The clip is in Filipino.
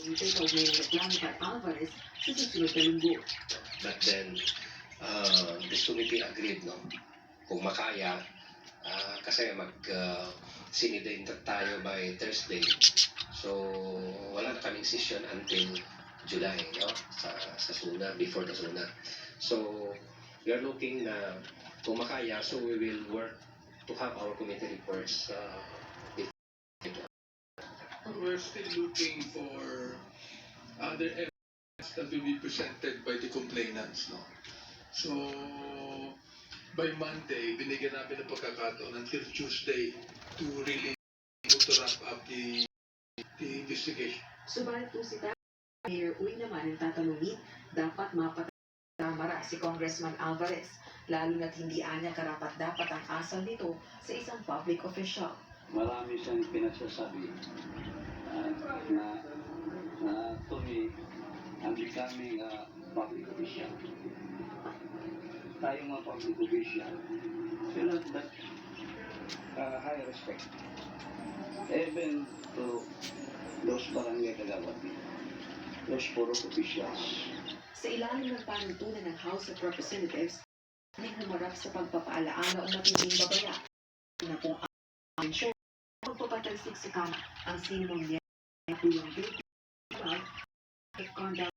Ito kaugnay ng reklamo kay Alvarez sa susunod na linggo. But then, this committee agreed, no? Kung makaya, kasi sinidate tayo by Thursday. So, wala na kaming session until July, no? Sa SUNA, before the SUNA. So, we are looking na kung makaya, so we will work to have our committee reports We're still looking for other evidence that will be presented by the complainants, no? So, by Monday, binigyan namin ng pagkakataon until Tuesday to really to wrap up the investigation. Subalit po si Mayor Uy naman ang tatanungin, dapat mapatamara si Congressman Alvarez, lalo na't hindi anya karapat-dapat ang asal nito sa isang public official. Marami siyang pinagsasabi na to me, I'm becoming a public official. Tayong mga public official, feel that high respect. Even to those barangay kagawati, those forum officials. Sa ilalim ng panuntunan ng House of Representatives, may humarap sa pagpapaalaala o matinding babala na kung ang ensure magpapatalsik sa kama ang sinumang niya ng tulong guilty of conduct